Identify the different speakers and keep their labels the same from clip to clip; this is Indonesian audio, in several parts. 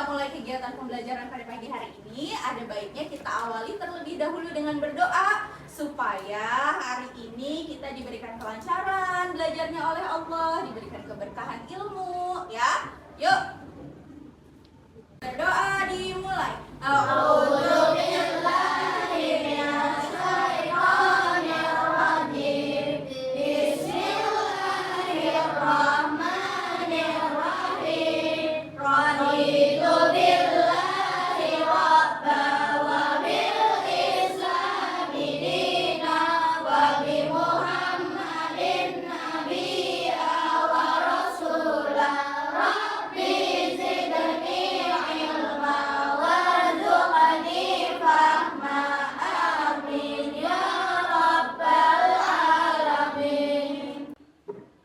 Speaker 1: mulai kegiatan pembelajaran pada pagi hari ini, ada baiknya kita awali terlebih dahulu dengan berdoa supaya hari ini kita diberikan kelancaran belajarnya oleh Allah, diberikan keberkahan ilmu, ya. Yuk. Berdoa dimulai.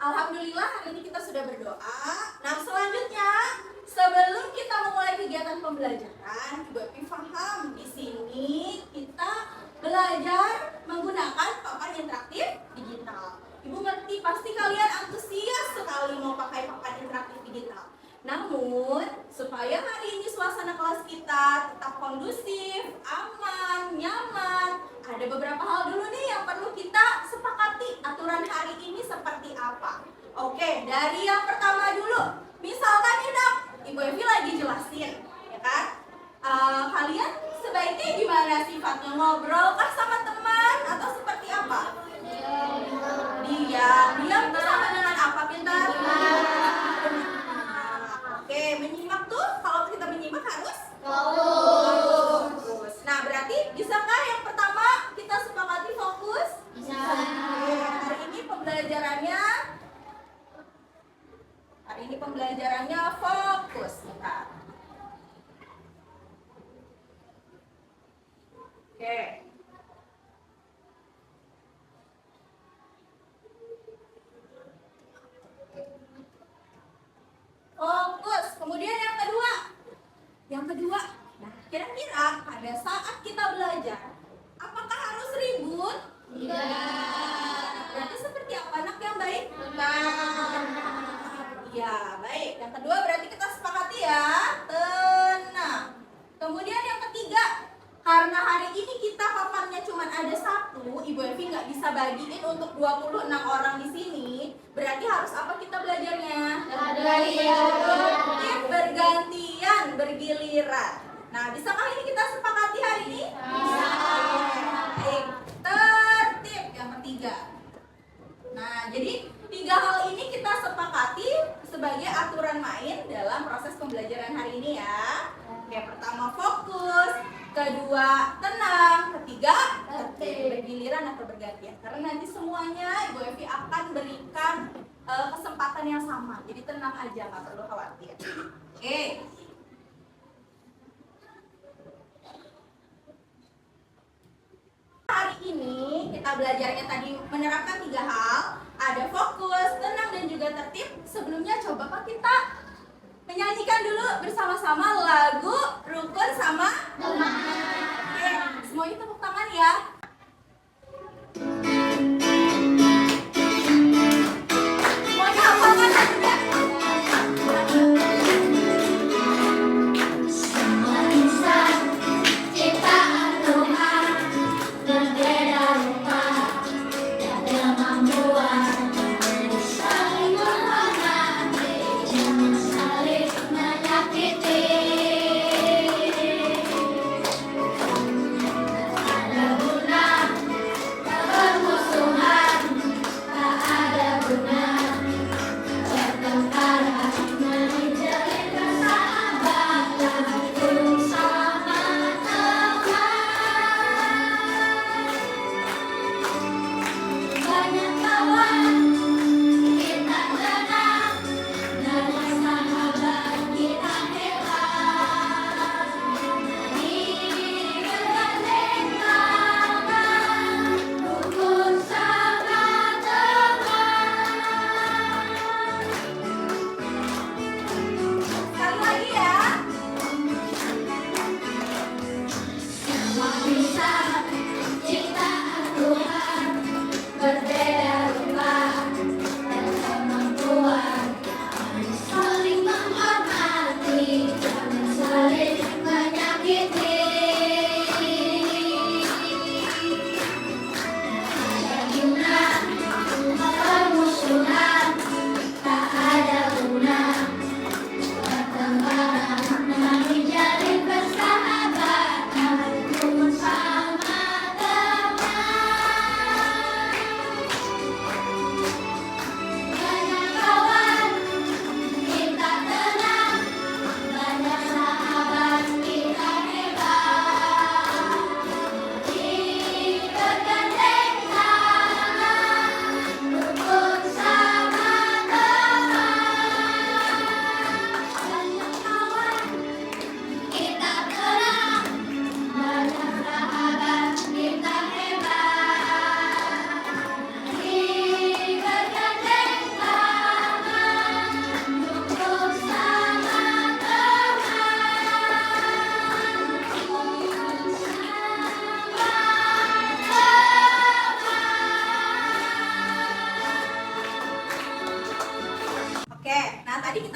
Speaker 1: Alhamdulillah hari ini kita sudah berdoa. Nah selanjutnya sebelum kita memulai kegiatan pembelajaran, Ibu Epi paham di sini kita belajar menggunakan papan interaktif digital. Ibu ngerti pasti kalian antusias sekali mau pakai papan interaktif digital. Namun supaya hari ini suasana kelas kita tetap kondusif, aman, nyaman, ada beberapa hal dulu nih yang perlu kita sepakati aturan hari ini seperti apa. Oke, dari yang pertama dulu. Misalkan nih dok, Ibu Evi lagi jelasin, ya kan? Kalian sebaiknya gimana sifatnya? Ngobrol kah sama teman atau seperti apa? Diam. Diam tuh sama dengan apa, Pintar? Oke, menyimak tuh kalau kita menyimak harus fokus. Nah, berarti bisakah yang pertama kita sepakati fokus? Bisa. Hari ini pembelajarannya fokus. Bentar. Oke. Fokus. Kemudian yang kedua. Nah, kira-kira pada saat kita belajar, apakah harus ribut? Tidak. Berarti seperti apa anak yang baik? Tenang. Ya, baik. Yang kedua berarti kita sepakati ya, tenang. Kemudian yang ketiga, karena hari ini kita papannya cuma ada satu, Ibu Evi nggak bisa bagiin untuk 26 orang di sini. Berarti harus apa kita belajarnya? Bergantian, bergiliran. Nah, bisakah ini kita sepakati hari ini? Bisa. Baik, tertib yang ketiga. Nah, jadi 3 hal ini kita sepakati sebagai aturan main dalam proses pembelajaran hari ini ya. Oke, pertama fokus, kedua tenang, ketiga bergiliran atau bergantian. Karena nanti semuanya Ibu Evi akan berikan kesempatan yang sama. Jadi tenang aja, nggak perlu khawatir. Oke. Hari ini kita belajarnya tadi menerapkan 3 hal. Ada fokus, tenang, dan juga tertib. Sebelumnya coba kita menyanyikan dulu bersama-sama lagu Rukun sama Teman. Oke, semuanya tepuk tangan ya. Semuanya hafalkan lagunya.
Speaker 2: Semua insan ciptaan Tuhan berbeda rupa, tiada mampuan saling menghormati, jangan saling menyakiti. Ada guna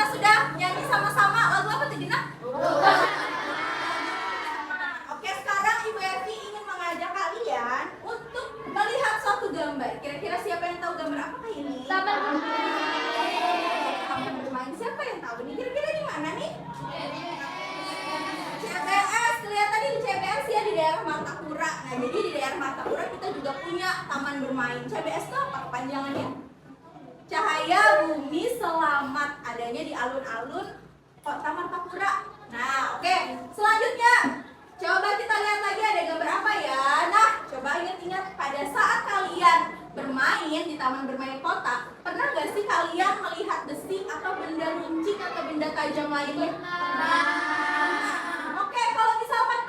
Speaker 1: sudah nyanyi sama-sama lagu apa tuh Gina? Oke, sekarang Ibu Evi ingin mengajak kalian untuk melihat suatu gambar. Kira-kira siapa yang tahu gambar apakah ini? Taman bermain. Siapa yang tahu nih? Kira-kira di mana nih? CBS, kelihatan di CBS ya, di daerah Martapura. Nah, jadi di daerah Martapura kita juga punya taman bermain. CBS itu apa kepanjangannya? Cahaya Bumi Selamat, adanya di alun-alun Kota Martapura. Nah, oke. Selanjutnya, coba kita lihat lagi ada gambar apa ya. Nah, coba ingat-ingat pada saat kalian bermain di taman bermain kota, pernah gak sih kalian melihat besi atau benda runcing atau benda tajam lainnya? Oke, kalau misalkan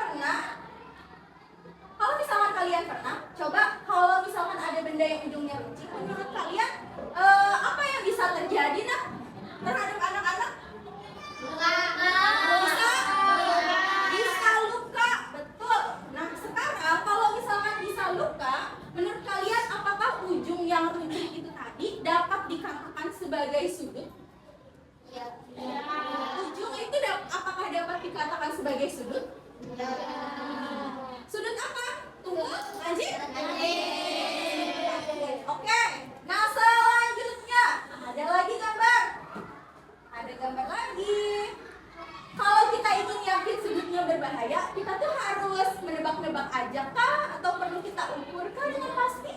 Speaker 1: kalian pernah, coba kalau misalkan ada benda yang ujungnya runcing, menurut kalian apa yang bisa terjadi nah terhadap anak-anak? Bisa luka, betul. Nah, sekarang kalau misalkan bisa luka, menurut kalian apakah ujung yang runcing itu tadi dapat dikatakan sebagai sudut? Ujung itu apakah dapat dikatakan sebagai sudut? Sudut apa? Tunggu, lanjut. Oke, nah selanjutnya ada lagi gambar. Ada gambar lagi. Kalau kita ingin yakin sudutnya berbahaya, kita tuh harus menebak-nebak aja kah? Atau perlu kita ukur kah dengan pasti?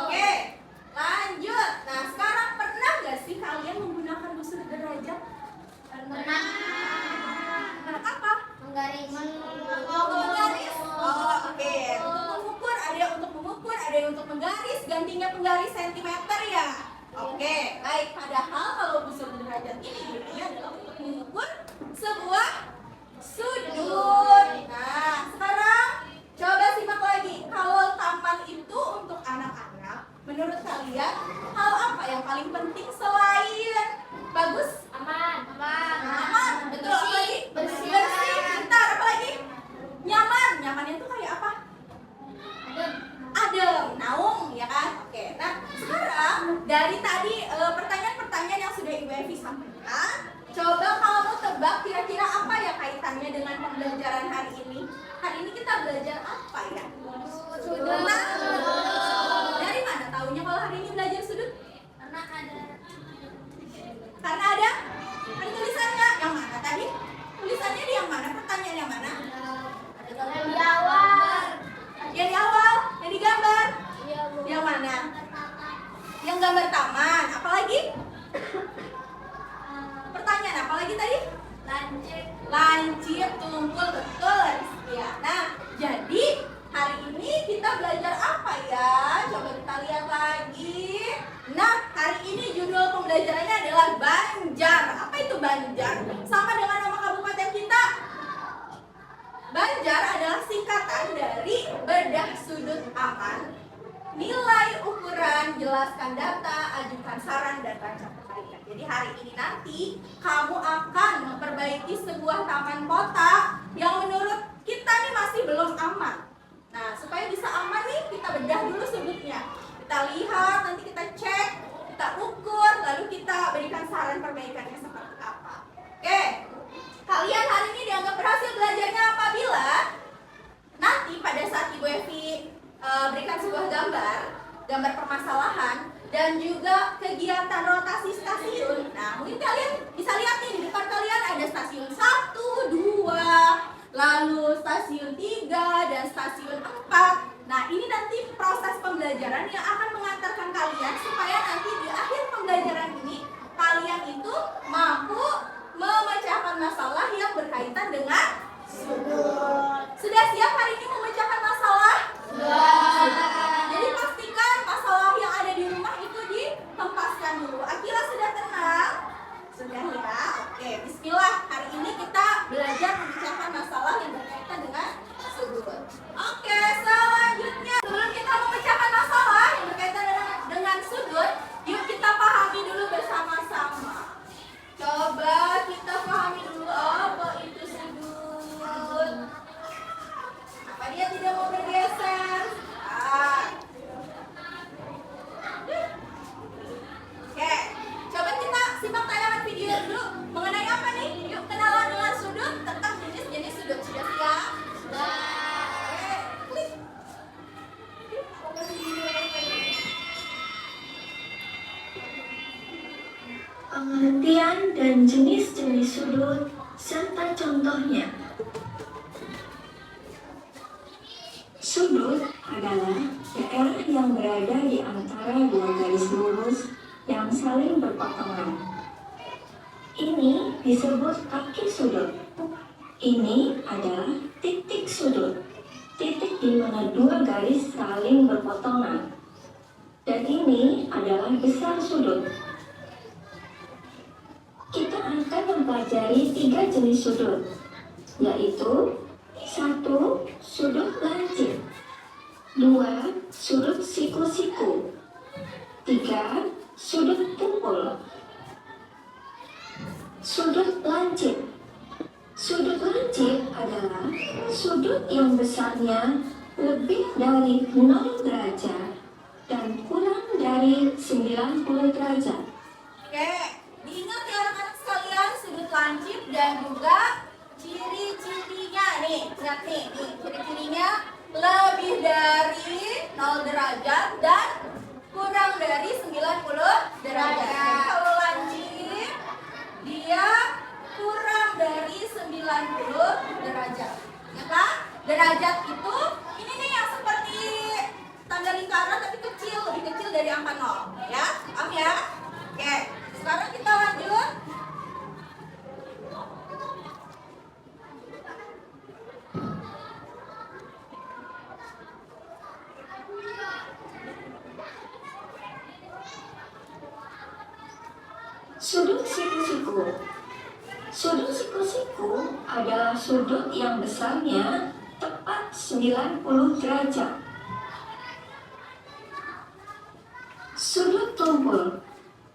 Speaker 1: Oke, lanjut. Nah, sekarang pernah gak sih kalian menggunakan busur derajat?
Speaker 2: Pernah.
Speaker 1: Nah, apa?
Speaker 2: Menggaris.
Speaker 1: Menggaris. Oh, oke. Untuk mengukur, ada yang untuk mengukur, ada yang untuk menggaris. Gantinya penggaris sentimeter ya. Oke, baik. Padahal kalau busur derajat ini gunanya adalah untuk mengukur sebuah sudut. Nah, sekarang coba simak lagi. Kalau taman itu untuk anak-anak, menurut kalian hal apa yang paling penting selain bagus?
Speaker 2: Aman.
Speaker 1: Aman, betul. Apa lagi?
Speaker 2: Bersih.
Speaker 1: Bentar, apa lagi? Nyaman. Nyamannya tuh kayak apa? Adem, naung, ya kan? Oke, nah sekarang dari tadi pertanyaan-pertanyaan yang sudah Ibu Evi sampaikan, coba kamu tebak kira-kira apa ya kaitannya dengan pembelajaran hari ini? Hari ini kita belajar apa ya? Sudut. Nah, dari mana taunya kalau hari ini belajar sudut? Karena ada tulisannya. Yang mana tadi? Tulisannya di yang mana? Pertanyaan yang mana?
Speaker 2: Yang di awal.
Speaker 1: Yang di awal, yang digambar. Yang mana? Yang gambar taman. Apalagi? Pertanyaan apa lagi tadi? Lancip, tumpul, betul. Ya. Nah, jadi hari ini kita belajar apa ya? Coba kita lihat lagi. Nah, hari ini judul pembelajarannya adalah Banjar. Apa itu Banjar? Sama dengan nama kabupaten kita. Banjar adalah singkatan dari bedah sudut aman, nilai ukuran, jelaskan data, ajukan saran, dan rancang perbaikan. Jadi hari ini nanti kamu akan memperbaiki sebuah taman kota yang menurut kita nih masih belum aman. Nah, supaya bisa aman nih, kita bedah dulu sudutnya. Kita lihat, nanti kita cek, kita ukur, lalu kita berikan saran perbaikannya seperti apa. Oke, kalian hari ini dianggap berhasil belajarnya apabila nanti pada saat Ibu Evi berikan sebuah gambar permasalahan, dan juga kegiatan rotasi stasiun. Nah, mungkin kalian bisa lihat nih di depan kalian ada stasiun 1, 2, lalu stasiun 3, dan stasiun 4. Nah, ini nanti proses pembelajaran yang akan mengantarkan kalian supaya nanti di akhir pembelajaran ini kalian itu mampu memecahkan masalah yang berkaitan dengan sudut. Sudah siap hari ini memecahkan masalah? Jadi pastikan masalah yang ada di rumah itu dihempaskan dulu. Akila sudah tenang? Sudah ya? Oke, bismillah. Hari ini kita belajar memecahkan masalah yang berkaitan dengan sudut. Oke, selanjutnya sebelum kita memecahkan masalah yang
Speaker 3: Pengertian dan jenis-jenis sudut serta contohnya. Sudut adalah daerah yang berada di antara dua garis lurus yang saling berpotongan. Ini disebut kaki sudut. Ini adalah titik sudut. Titik di mana dua garis saling berpotongan. Dan ini adalah besar sudut. Kita akan mempelajari 3 jenis sudut, yaitu 1. Sudut lancip, 2. Sudut siku-siku, 3. Sudut tumpul. Sudut lancip. Sudut lancip adalah sudut yang besarnya lebih dari 0 derajat dan kurang dari 90 derajat.
Speaker 1: Oke, diingat ya anak-anak sekalian sudut lancip dan juga ciri-cirinya nih. Lihat nih ciri-cirinya lebih dari 0 derajat dan kurang dari 90 derajat. Kalau lancip dia kurang dari 90 derajat. Ya kan? Derajat itu ini nih yang seperti tanda lingkaran tapi kecil, lebih kecil dari angka 0. Ya, paham ya? Oke, sekarang kita lanjut.
Speaker 3: Sudut siku-siku. Sudut siku-siku adalah sudut yang besarnya tepat 90 derajat. Sudut tumpul.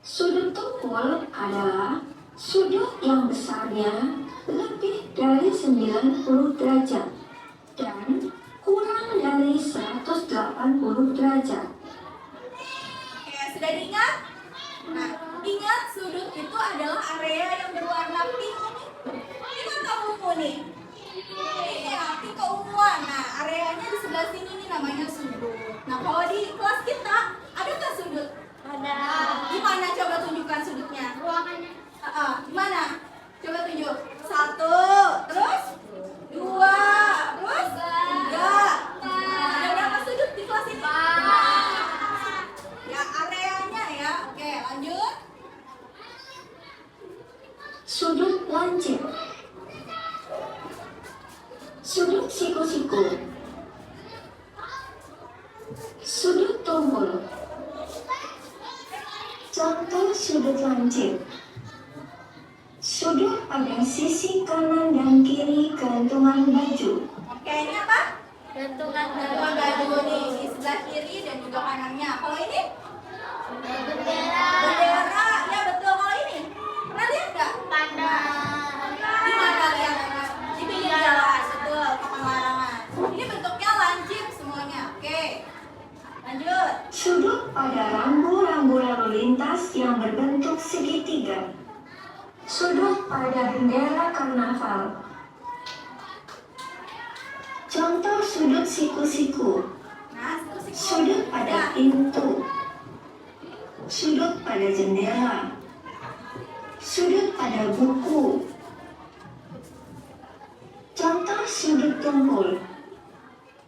Speaker 3: Sudut tumpul adalah sudut yang besarnya lebih dari 90 derajat dan kurang dari 180 derajat.
Speaker 1: Oke, sudah diingat? Nah, ingat sudut itu adalah area yang berwarna pink ini. Ini kan keungu nih. Ini ya, pink keunguan. Nah, areanya di sebelah sini nih namanya sudut. Nah, kalau di kelas kita ada nggak sudut?
Speaker 2: Ada.
Speaker 1: Gimana coba tunjukkan sudutnya?
Speaker 2: Ruangannya.
Speaker 1: Gimana? Coba tunjuk. 1, terus 2, terus 3. Ada berapa sudut di kelas ini? Ya, areanya ya. Oke, lanjut.
Speaker 3: Sudut lancip. Sudut siku-siku. Sudut tumpul. Contoh sudut lancip. Sudut pada sisi kanan dan kiri gantungan baju.
Speaker 1: Oke, ini apa?
Speaker 2: Gantungan
Speaker 1: Gantungan baju nih di sebelah kiri dan juga kanannya. Kalau ini?
Speaker 2: bendera.
Speaker 1: Bendera. Ya, betul. Kalau ini? Pernah lihat nggak?
Speaker 2: Tanda.
Speaker 1: Di mana lihatnya? Di pinggir jalan. Betul, papan larangan. Ini bentuknya lancip semuanya. Oke. Lanjut.
Speaker 3: Sudut pada rambu-rambu lalu lintas yang berbentuk segitiga. Sudut pada bendera karnaval. Contoh sudut siku-siku.
Speaker 1: Nah, siku-siku.
Speaker 3: Sudut pada pintu. Sudut pada jendela. Sudut pada buku. Contoh sudut tumpul.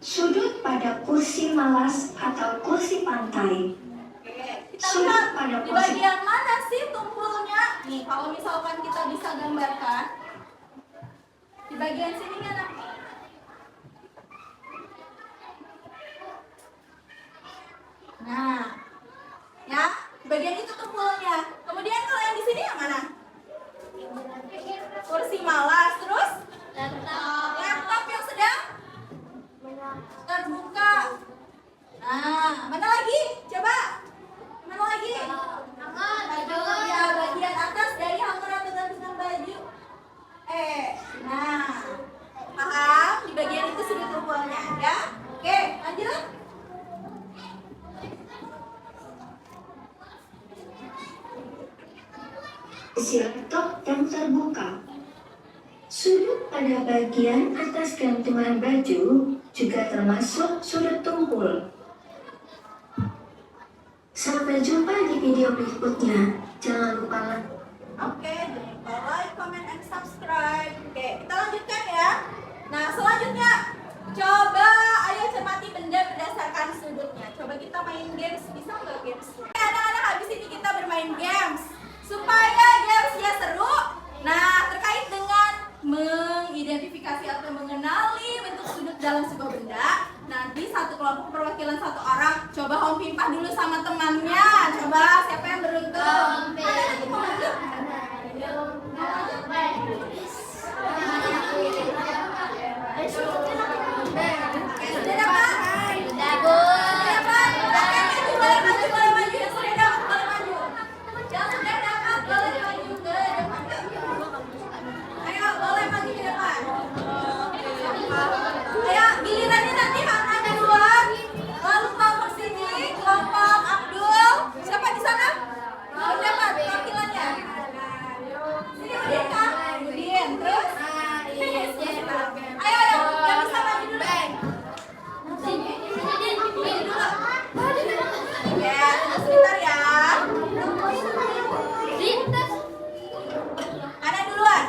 Speaker 3: Sudut pada kursi malas atau kursi pantai.
Speaker 1: Oke, kita
Speaker 3: Sudut
Speaker 1: lihat
Speaker 3: pada
Speaker 1: di
Speaker 3: kursi.
Speaker 1: bagian mana sih tumpulnya? Nih, kalau misalkan kita bisa gambarkan di bagian sini kan? Nah, ya, bagian itu tumpulnya. Kemudian kalau yang di sini yang mana? Kursi malas, terus laptop yang sedang terbuka. Nah, mana lagi? Coba. Mana lagi? Ya, bagian atas dari hanger atau gantungan baju. Nah, paham? Di bagian itu sudut tumpulnya, ya? Oke, lanjut.
Speaker 3: Isi laptop yang terbuka. Sudut pada bagian atas gantungan baju juga termasuk sudut tumpul. Sampai jumpa di video berikutnya. Jangan lupa
Speaker 1: Oke, jangan lupa like, comment, and subscribe. Oke, kita lanjutkan ya. Nah, selanjutnya coba ayo cermati benda berdasarkan sudutnya. Coba kita main games, bisa nggak games? Oke, anak-anak, habis ini kita bermain games. Supaya gamesnya seru, nah terkait dengan mengidentifikasi atau mengenali bentuk sudut dalam sebuah benda, nanti satu kelompok perwakilan satu orang. Coba Om Pimpah dulu sama temannya. Coba siapa yang beruntung? Ada lagi mau maju? Sudah dapat?
Speaker 2: Sudah, Bu.
Speaker 1: Sudah dapat? Oke, maju, boleh maju, boleh maju. Yang sudah dapat boleh maju. Yang sudah dapat boleh maju ke depan. Ayo, boleh maju ke depan. Ayo, gilirannya nanti Hana duluan. Lalu kelompok sini, kelompok Abdul. Siapa di sana? Belum dapat perwakilannya. Sini Udin, Udin, terus? Ayo, yang bisa maju dulu. Maju dulu. Ya, tunggu sebentar ya. Ana duluan.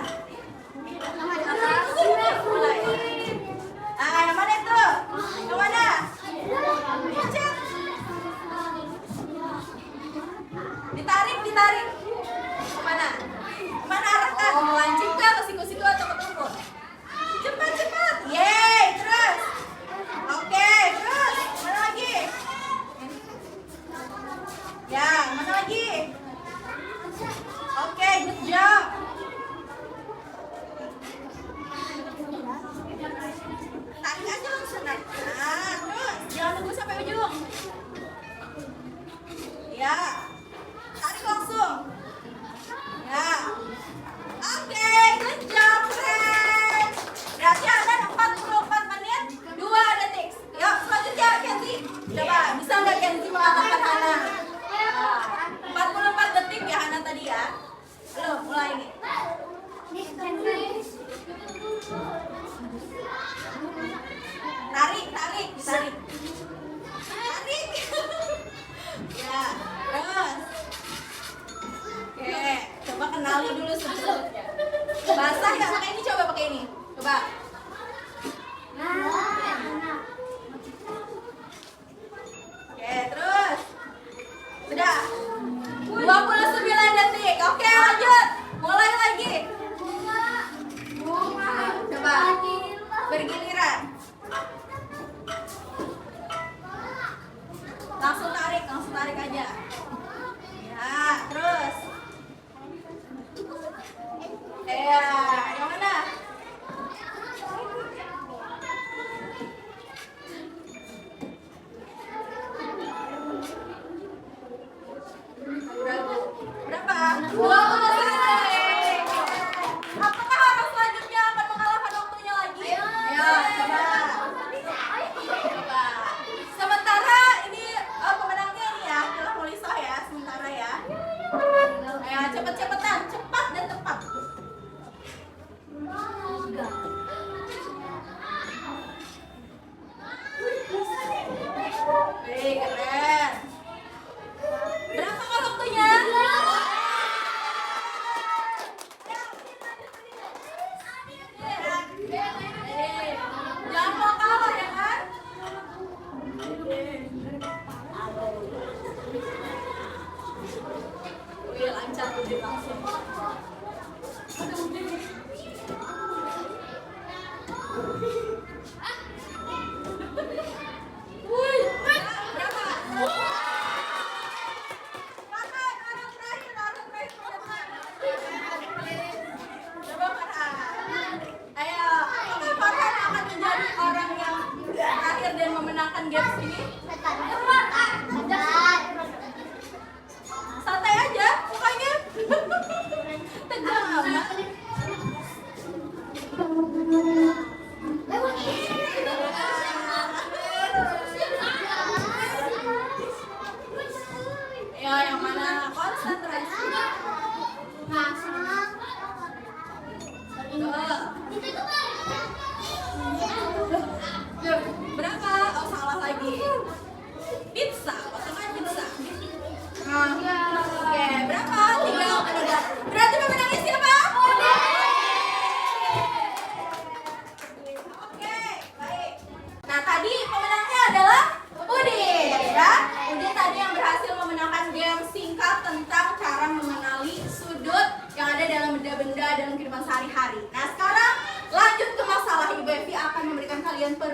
Speaker 1: Ah, yang mana itu? Yang mana? Pencet. Ditarik, ditarik. Kemana? Kemana arahkan? Lancip kah ke siku-siku atau ke tumpul? Cepat, cepat. Yeay, terus. Oke, terus. Mana lagi? Ya, mana lagi? Oke, good job. Tarik aja langsung. Nah, terus. Jangan tunggu sampai ujung. Ya. Tarik langsung. Ya. Oke, good job, friends. Berarti ada 44 menit 2 detik. Yuk, selanjutnya Kenzi. Coba, bisa nggak Kenzi mengatakan Hana? 44 detik ya Hana tadi ya. Belum, mulai nih. Tarik, tarik, tarik. Tarik. Ya, terus. Oke, coba kenali dulu sudut-sudutnya. Basah nggak pakai ini? Coba pakai ini. Coba. Oke, terus. Sudah. 29 detik. Oke, lanjut. Mulai lagi. Coba. Bergiliran. Langsung tarik aja. Ya, terus. Ya, yang mana? Berapa? 20 detik. Apakah orang selanjutnya akan mengalahkan waktunya lagi? Ayo, coba. Coba. Sementara ini pemenangnya ini ya, adalah Mulisah ya.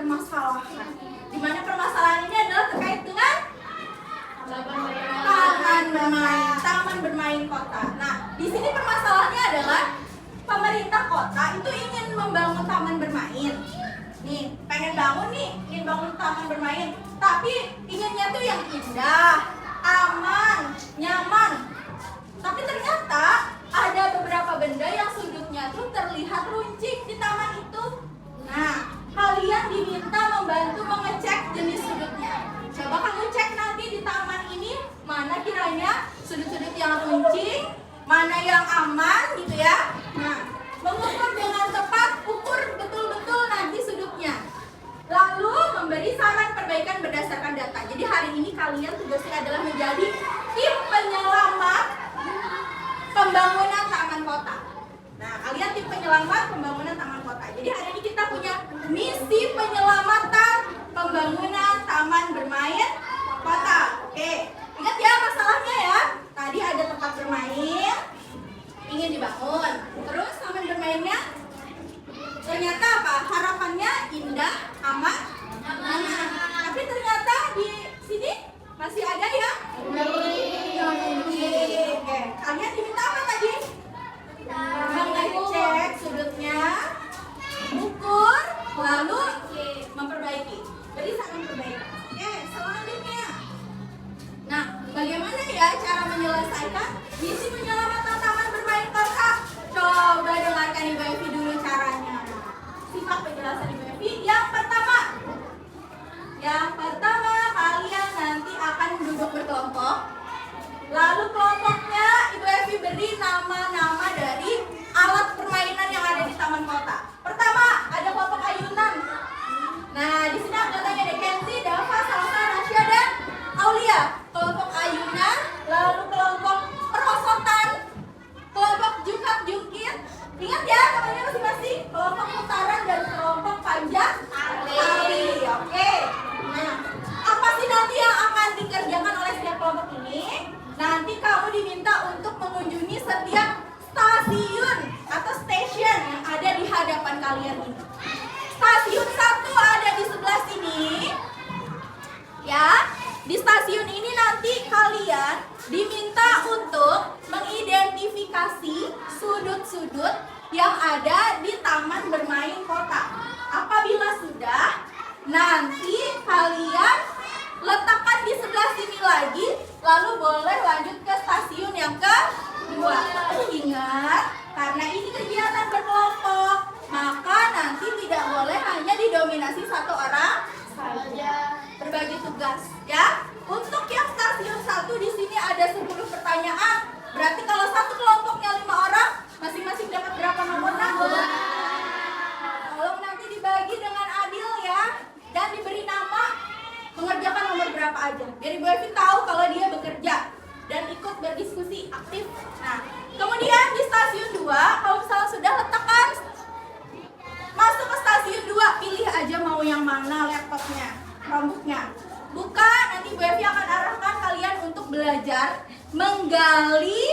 Speaker 1: permasalahan. Di mana permasalahan ini adalah terkait dengan taman bermain kota. Nah, di sini permasalahannya adalah pemerintah kota itu ingin membangun taman bermain. Nih, pengen bangun taman bermain, tapi inginnya tuh yang indah, aman, nyaman. Tapi ternyata ada beberapa benda yang sudutnya tuh terlihat runcing di taman itu. Nah, kalian diminta membantu mengecek jenis sudutnya. Coba kamu cek nanti di taman ini mana kiranya sudut-sudut yang runcing, mana yang aman gitu ya. Nah, mengukur dengan tepat, ukur betul-betul nanti sudutnya. Lalu memberi saran perbaikan berdasarkan data. Jadi hari ini kalian tugasnya adalah menjadi tim penyelamat pembangunan taman kota. Nah, kalian tim penyelamat pembangunan taman kota. Jadi hari ini kita punya misi penyelamatan pembangunan taman bermain kota. Oke, ingat ya masalahnya ya. Tadi ada tempat bermain, ingin dibangun. Terus taman bermainnya ternyata apa? Harapannya indah, aman, nyaman. Tapi ternyata di sini masih ada ya? Oke, kalian diminta apa tadi? Mengecek sudutnya, ukur, lalu memperbaiki. Beri saran perbaikan. Oke, selanjutnya. Nah, bagaimana ya cara menyelesaikan misi penyelamatan taman bermain kota? Coba dengarkan Ibu Evi dulu caranya. Simak penjelasan Ibu Evi. Yang pertama kalian nanti akan duduk berkelompok. Lalu kelompoknya Ibu Evi beri nama-nama dari alat permainan yang ada di taman kota. Pertama, ada kelompok ayunan. Nah, di sini anggotanya ada Kenzi, Dava, Salsa, Rasya, dan Aulia. Kelompok ayunan, lalu kelompok perosotan, kelompok jungkat-jungkit. Ingat ya namanya masing-masing. Kelompok putaran dan kelompok panjat tali. Oke. Nah, apa sih nanti yang akan dikerjakan oleh setiap kelompok ini? Nanti kamu diminta untuk mengunjungi setiap stasiun atau station yang ada di hadapan kalian ini. Stasiun 1 ada di sebelah sini. Ya, di stasiun ini nanti kalian diminta untuk mengidentifikasi sudut-sudut yang ada di taman bermain kota. Apabila sudah, nanti kalian letakkan di sebelah sini lagi, lalu boleh lanjut ke stasiun yang kedua. Ingat, karena ini kegiatan berkelompok, maka nanti tidak boleh hanya didominasi satu orang saja. Berbagi tugas, ya. Untuk yang stasiun 1 di sini ada 10 pertanyaan. Berarti kalau satu kelompoknya 5 orang, masing-masing dapat berapa nomor? Tolong nanti dibagi dengan adil ya, dan diberi nama, mengerjakan nomor berapa aja. Biar Ibu Evi tahu kalau dia bekerja dan ikut berdiskusi aktif. Nah, kemudian di stasiun 2, kalau misalnya sudah letakkan masuk ke stasiun 2, pilih aja mau yang mana laptopnya, Chromebooknya. Buka, nanti Bu Evi akan arahkan kalian untuk belajar menggali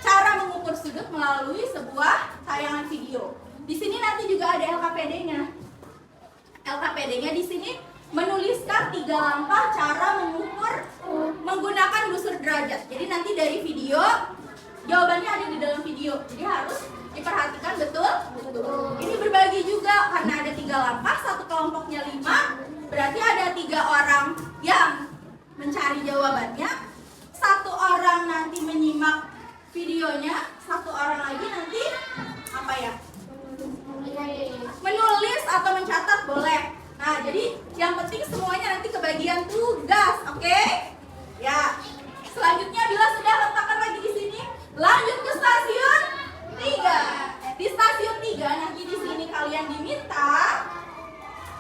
Speaker 1: cara mengukur sudut melalui sebuah tayangan video. Di sini nanti juga ada LKPD-nya. LKPD-nya di sini menuliskan 3 langkah cara mengukur menggunakan busur derajat. Jadi nanti dari video, jawabannya ada di dalam video. Jadi harus diperhatikan betul. Ini berbagi juga karena ada 3 langkah, satu kelompoknya 5. Berarti ada 3 orang yang mencari jawabannya, 1 orang nanti menyimak videonya, 1 orang lagi nanti apa ya? Menulis atau mencatat boleh. Nah, jadi yang penting semuanya nanti kebagian tugas, oke? Ya. Selanjutnya bila sudah letakkan lagi di sini, lanjut ke stasiun 3. Di stasiun 3 nanti di sini kalian diminta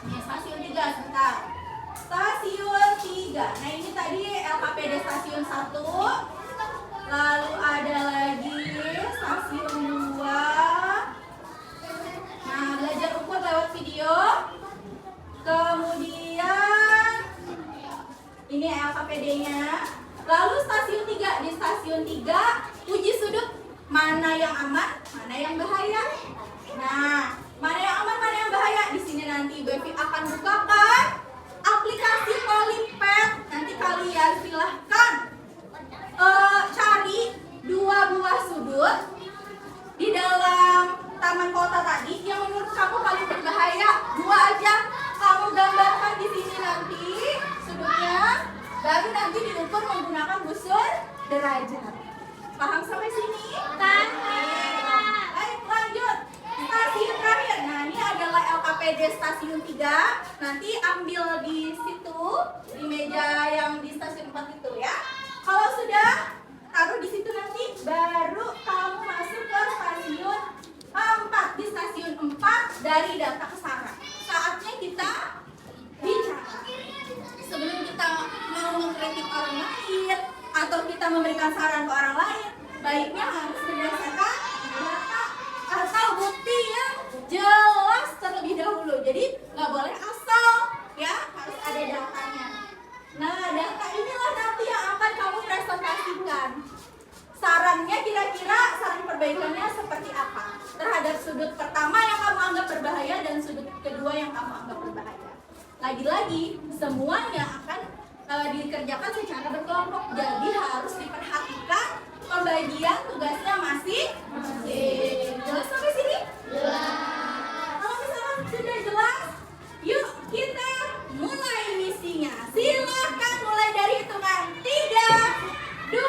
Speaker 1: stasiun 3 sebentar. Stasiun 3. Nah, ini tadi LKPD stasiun 1. Lalu ada lagi stasiun 2. Nah, belajar ukur lewat video. Kemudian ini LKPD-nya. Lalu stasiun 3. Di stasiun 3 uji sudut mana yang aman, mana yang bahaya. Nah, Mana yang aman, mana yang bahaya? Di sini nanti Ibu Evi akan bukakan aplikasi Polypad. Nanti kalian silahkan cari 2 buah sudut di dalam taman kota tadi yang menurut kamu paling berbahaya. 2 aja kamu gambarkan di sini nanti sudutnya, baru nanti diukur menggunakan busur derajat. Paham sampai sini? Paham. Baik, lanjut. Stasiun terakhir. Nah, ini adalah LKPD stasiun 3. Nanti ambil di situ, di meja yang di stasiun 4 itu ya. Kalau sudah, taruh di situ nanti, baru kamu masuk ke stasiun 4. Di stasiun 4 dari data kesaran. Saatnya kita bicara. Sebelum kita mau mengkritik orang lain atau kita memberikan saran ke orang lain, baiknya harus berdasarkan data atau bukti yang jelas terlebih dahulu. Jadi nggak boleh asal, ya, harus ada datanya. Nah, data inilah nanti yang akan kamu presentasikan. Sarannya kira-kira saran perbaikannya seperti apa terhadap sudut pertama yang kamu anggap berbahaya dan sudut kedua yang kamu anggap berbahaya. Lagi-lagi semuanya akan dikerjakan secara berkelompok, jadi harus diperhatikan pembagian tugasnya masing-masing. Jelas sampai sini? Kalau misalnya sudah jelas, yuk kita mulai misinya. Silakan mulai dari hitungan 3, 2,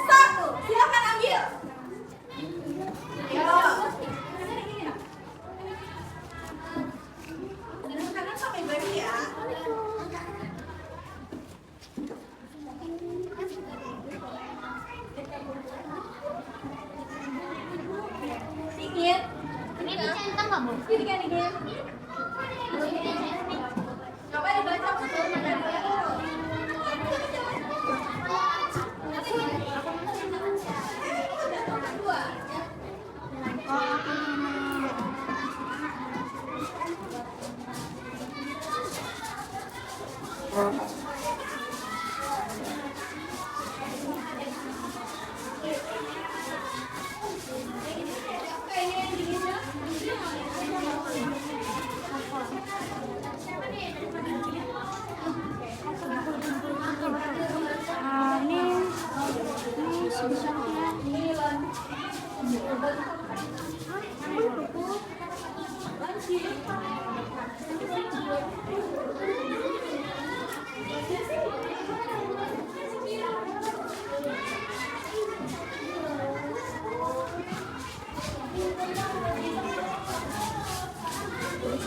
Speaker 1: 1. Silakan ambil. Ayo. Kanan sampai bari ya. Dikit.
Speaker 2: Ini dicentang nggak, Bu?
Speaker 1: Dikit. Coba dibaca betul.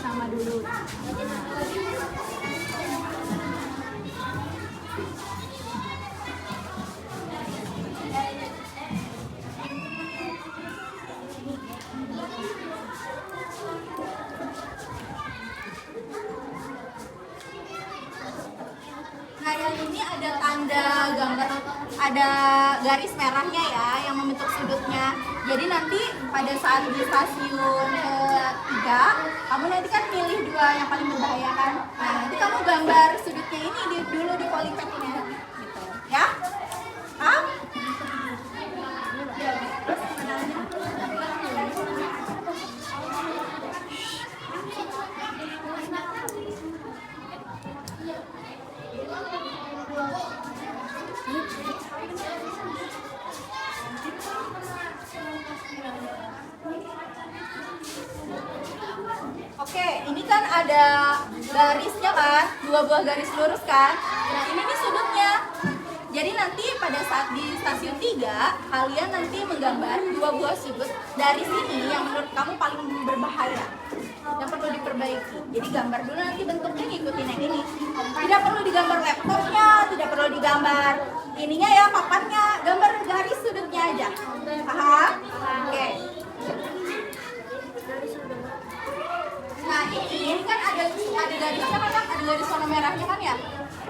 Speaker 1: Sama dulu. Nah, yang ini ada tanda gambar, ada garis merahnya ya yang membentuk sudutnya. Jadi nanti pada saat di stasiun 3, kamu nanti kan pilih 2 yang paling berbahaya kan. Nah, nanti kamu gambar sudutnya ini dulu di Polypadnya gitu. Ya? Paham? Oke, ini kan ada garisnya kan, 2 buah garis lurus kan. Nah, ini nih sudutnya. Jadi nanti pada saat di stasiun 3, kalian nanti menggambar 2 buah sudut dari sini yang menurut kamu paling berbahaya, yang perlu diperbaiki. Jadi gambar dulu, nanti bentuknya ngikutin yang ini. Tidak perlu digambar laptopnya, tidak perlu digambar ininya ya, papannya. Gambar garis sudutnya aja. Paham? Oke. Nah, ini kan ada garisnya kan, ada garis warna merahnya kan ya.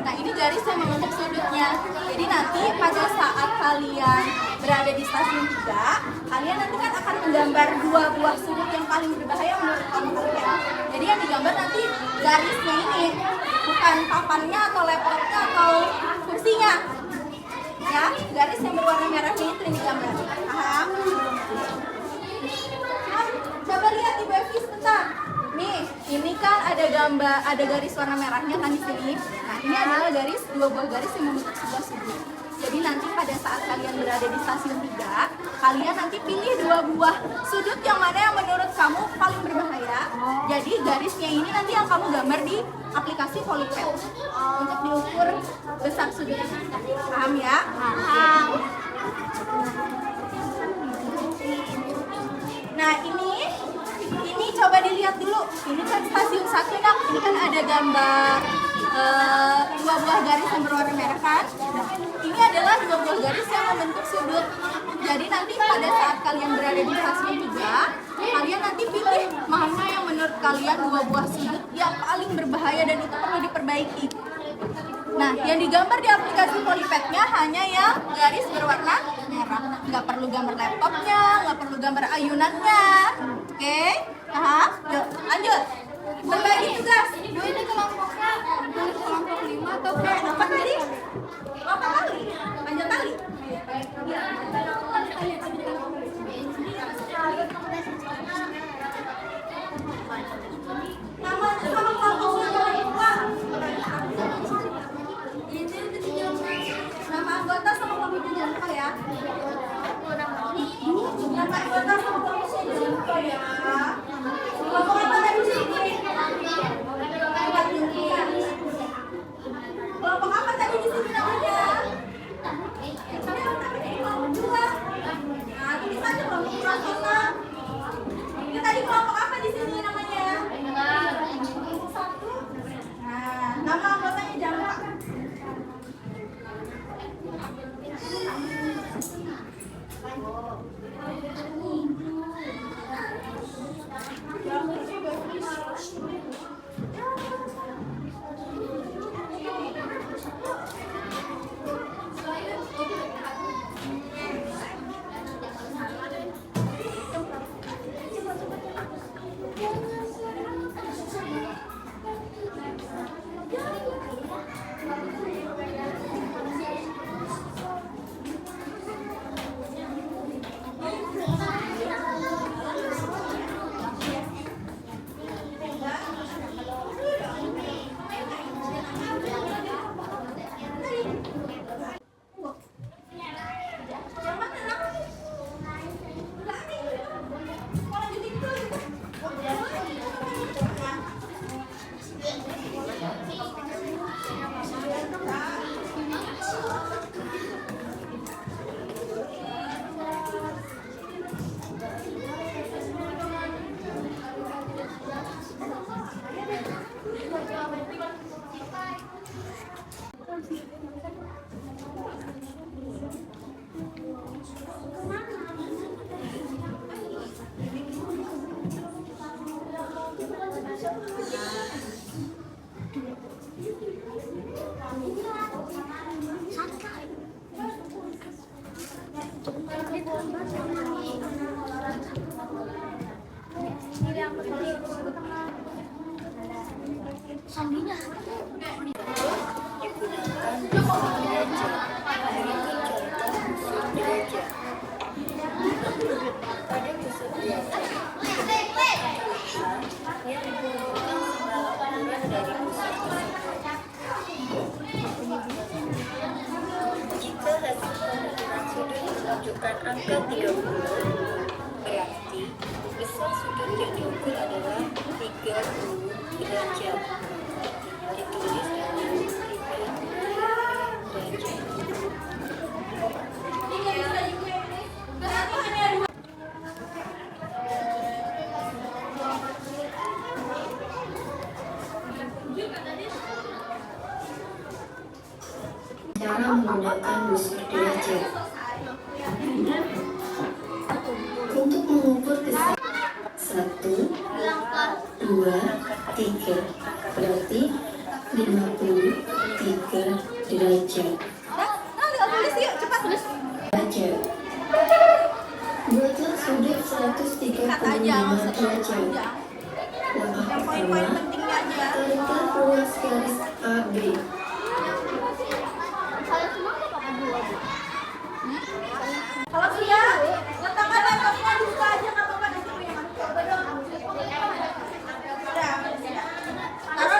Speaker 1: Nah, ini garis yang membentuk sudutnya. Jadi nanti pada saat kalian berada di stasiun 3, kalian nanti kan akan menggambar 2 buah sudut yang paling berbahaya menurut kalian. Jadi yang digambar nanti garisnya ini, bukan papannya atau laptopnya atau kursinya. Ya, garis yang berwarna merah ini itu yang digambar. Paham? Coba lihat Ibu Evi ada garis warna merahnya kan di sini. Nah, ini adalah dua buah garis yang membentuk sebuah sudut. Jadi nanti pada saat kalian berada di stasiun 3, kalian nanti pilih dua buah sudut yang mana yang menurut kamu paling berbahaya. Jadi garisnya ini nanti yang kamu gambar di aplikasi Polyped untuk diukur besar sudutnya. Paham ya? Paham. Nah, ini coba dilihat dulu. Ini kan stasiun 1 nak. Ini kan ada gambar dua buah garis yang berwarna merah kan. Nah, ini adalah dua buah garis yang membentuk sudut. Jadi nanti pada saat kalian berada di stasiun 3, kalian nanti pilih mana yang menurut kalian dua buah sudut yang paling berbahaya dan itu perlu diperbaiki. Nah, yang digambar di aplikasi Polyped-nya hanya yang garis berwarna merah. Nggak perlu gambar laptopnya, nggak perlu gambar ayunannya. Oke? Nah, yuk lanjut. Berbagi tugas.
Speaker 2: Ini kelompoknya tulis kelompok 5 atau
Speaker 1: Apa tadi? Apa kali? Panjang kali? Nama sama kelompok dua. Nama anggota sama kelompoknya jangan lupa ya. Nama anggota sama kelompoknya jangan lupa ya. Kelompok apa tadi sih? Kelompok apa tadi di sini namanya? Saya namanya kelompok 2. Nah, tulis aja kelompok Pratona. Ini tadi kelompok apa di sini namanya? Kelompok 1. Nah, nama anggotanya jangan lupa.
Speaker 3: Jika hasil penghitungan sudut menunjukkan angka 30, berarti besar sudut yang diukur adalah 30 derajat. Ditulis dengan 30 derajat. Cara menggunakan busur derajat. Untuk mengukur besar 1, 2, 3, berarti 53 derajat.
Speaker 1: Tinggal tulis yuk, cepat tulis.
Speaker 3: Derajat. Buatlah sudut 135
Speaker 1: Kata aja, nggak usah terlalu
Speaker 3: derajat.
Speaker 1: panjang.
Speaker 3: Langkah
Speaker 1: Yang poin-poin
Speaker 3: pertama,
Speaker 1: pentingnya aja.
Speaker 3: tariklah ruas garis AB.
Speaker 1: Kalau sudah, letakkan laptopnya dibuka aja, nggak apa-apa, nanti punya coba dong. Udah. Taruh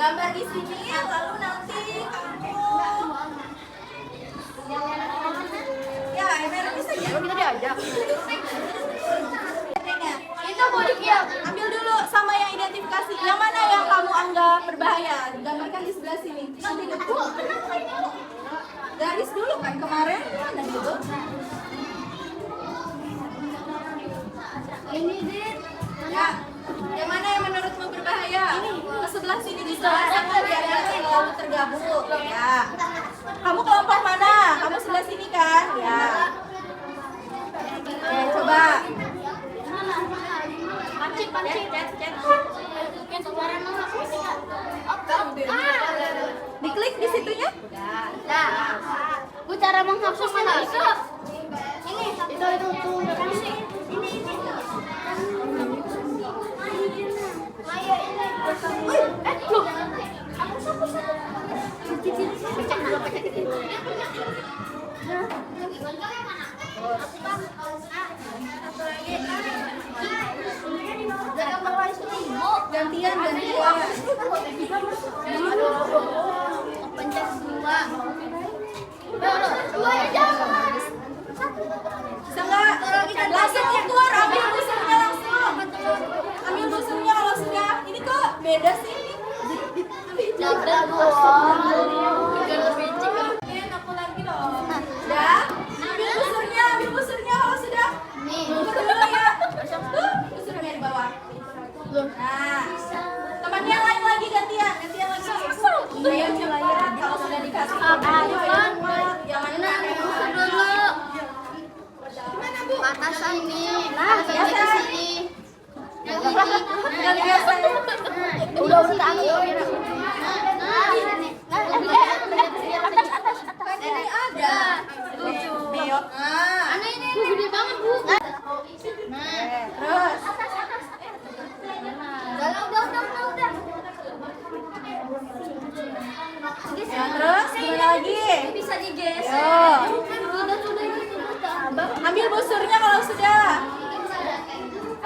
Speaker 1: gambar di sini, lalu nanti kamu ya Emera bisa ya.
Speaker 2: Kita diajak.
Speaker 1: Itu budiknya ambil dulu sama yang identifikasi. Yang mana yang kamu anggap berbahaya? Gambarkan di sebelah sini. Nanti garis dulu kan kemarin mana gitu.
Speaker 2: Ini Dit.
Speaker 1: Ya, yang mana yang menurutmu berbahaya? Ke sebelah sini bisa sama biar dia selalu tergabung. Ya. Kamu kelompok mana? Kamu sebelah sini kan? Ya. Oke, coba.
Speaker 2: Pancing.
Speaker 1: Diklik di situnya.
Speaker 2: Bu cara menghapusnya itu. Ini itu tuh.
Speaker 1: Gantian.
Speaker 2: Pencet dua. Dua aja.
Speaker 1: Bisa nggak? Langsung ukur, ambil busurnya langsung. Ambil busurnya kalau sudah. Ini kok beda sih?
Speaker 2: Udah dong.
Speaker 1: Aku lagi loh. Udah? Ambil busurnya kalau sudah.
Speaker 2: Nih.
Speaker 1: Ukur dulu ya. Tuh, busurnya di bawah. Nah, teman yang lain lagi gantian lagi. Ayo coba kalau sudah dikasih. Jangan
Speaker 2: Busur dulu. Batasan nih. Batasan di sini.
Speaker 1: Yang biasa ya.
Speaker 2: Udah atas.
Speaker 1: Ini ada. Biok. Nah,
Speaker 2: Ini gede banget, Bu.
Speaker 1: terus.
Speaker 2: Udah.
Speaker 1: Ya, terus gimana lagi?
Speaker 2: Bisa digeser.
Speaker 1: Yo.
Speaker 2: Udah.
Speaker 1: Ambil busurnya kalau sudah.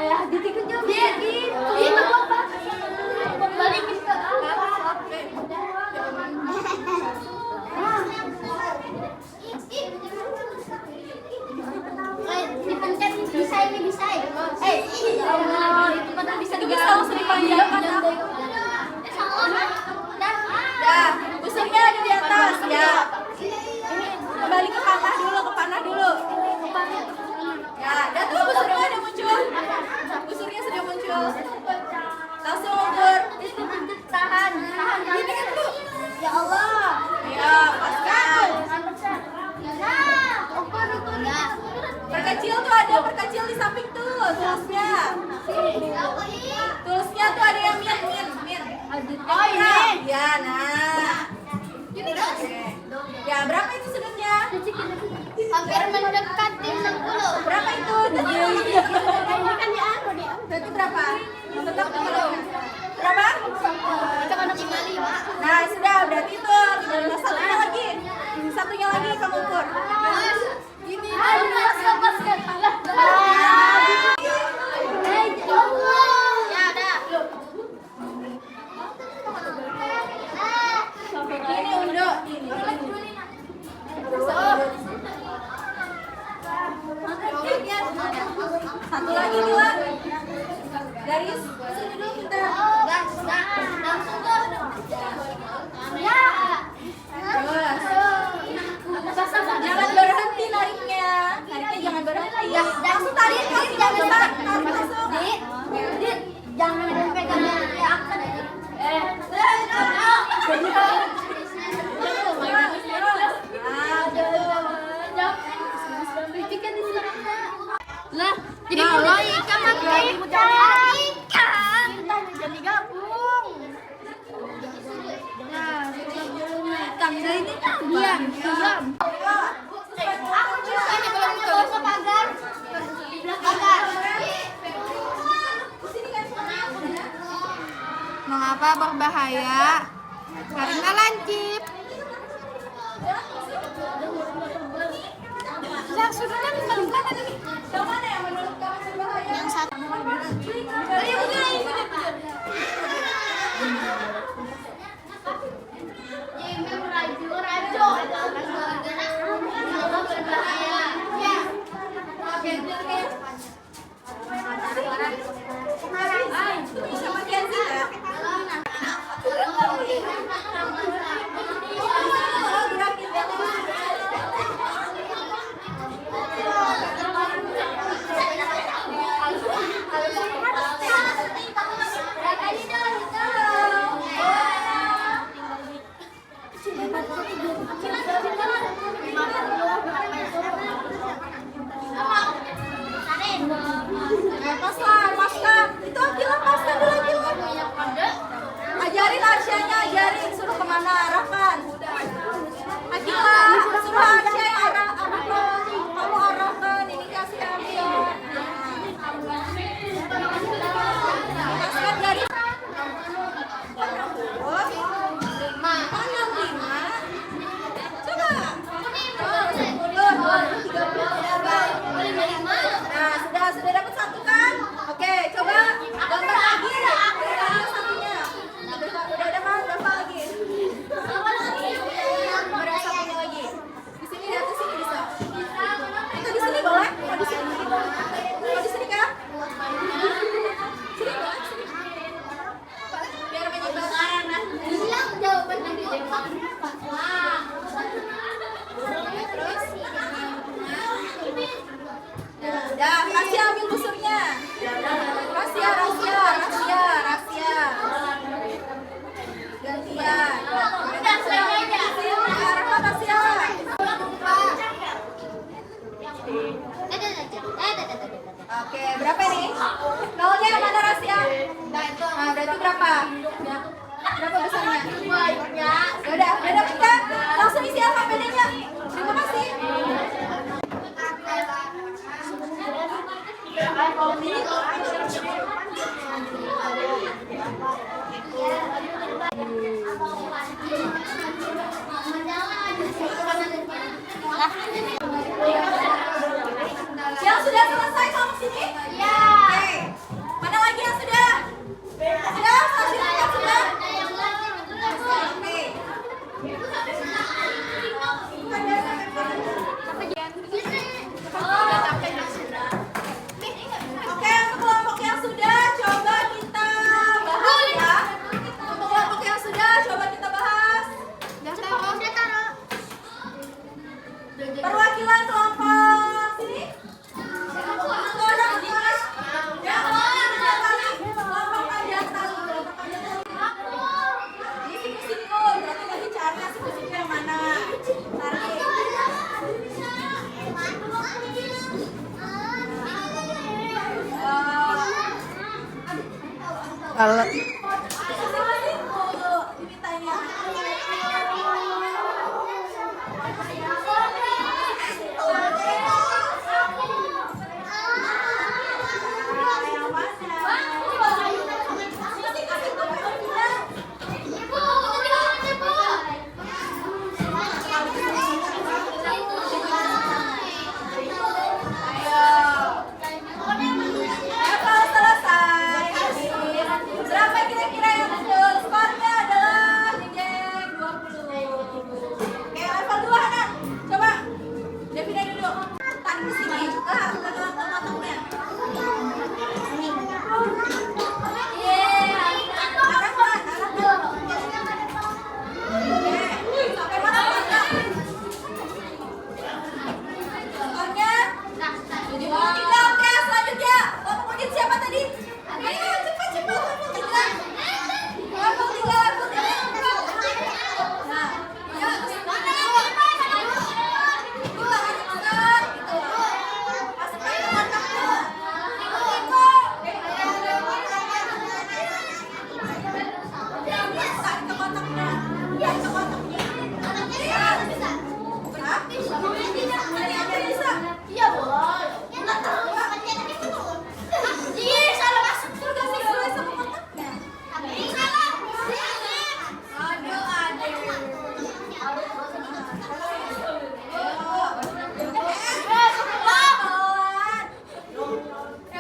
Speaker 2: Ayah, ditiketnya biar itu apa? Balikin ke dipencet bisa ini bisa. Itu pada bisa
Speaker 1: Itu bisa langsung dipanjangkan. Dah, busurnya ada di atas ya. Kembali ke panah dulu. Ya, dan tuh busurnya udah muncul. Busurnya sudah muncul. Langsung ukur.
Speaker 2: Tahan.
Speaker 1: Ini kan Bu.
Speaker 2: Ya Allah.
Speaker 1: Ya, paskan.
Speaker 2: Ukur.
Speaker 1: Perkecil tuh ada perkecil di samping tuh, tulisnya. Tulisnya tuh ada yang min.
Speaker 2: Oh, ini.
Speaker 1: Ya, nah. Oke. Ya, berapa itu sudutnya?
Speaker 2: Hampir mendekati 60.
Speaker 1: Berapa itu?
Speaker 2: Ini kan di anu dia.
Speaker 1: Berarti berapa? Tetap dulu. Berapa?
Speaker 2: Itu kan 55.
Speaker 1: Nah, sudah berarti itu. Tinggal satunya lagi kamu ukur.
Speaker 2: Ini pas. Ya, ada.
Speaker 1: Ini undo, ini. Satu lagi Mila. Garis. Sini dulu kita.
Speaker 2: Langsung tuh. Ya.
Speaker 1: Terus. Jangan berhenti nariknya. Nariknya jangan berhenti. Langsung tarik jangan tarik langsung.
Speaker 2: Jangan pegang ya. Lah, jadi kalau ikan mati ikan jadi gabung. Nah, ikan ini diam. Aku juga ini belum tutup ke pagar. Pagar. Mengapa berbahaya? Karena lancip. Yang sudutnya di sebelah kanan ini.
Speaker 1: Yang mana yang menurut kamu berbahaya?
Speaker 2: Yang satu.
Speaker 1: Udah, Rahasia ambil busurnya. Rahasia. Gantian.
Speaker 2: Udah, selesai aja.
Speaker 1: Rahasia. Oke, berapa nih? Nolnya yang mana Rahasia? Nah, berarti berapa? Berapa besarnya? Udah dapet kan? Langsung isi alfabetnya. Terima kasih. Yang sudah selesai sama sini?
Speaker 2: Ya.
Speaker 1: Oke. Mana lagi yang sudah? Sudah? Sudah? Oke. Oke, untuk kelompok yang sudah coba kita bahas ya. Untuk kelompok yang sudah coba kita bahas. Perwakilan kelompok sini. Kelompok berarti lagi cari siku-siku yang mana. Tarik.
Speaker 4: Kalau
Speaker 1: kalau selesai, berapa kira-kira yang betul? Skornya adalah geng 20. Oke, level 2 Hanan. Coba Devina dulu. Tarik ke sini. Harus ke kotaknya. Arahkan. Oke, sampai mana kotak? Skornya 73. Oke, selanjutnya kelompok mungkin siapa tadi? Ayo cepat level 3. Level 3. Nah, ya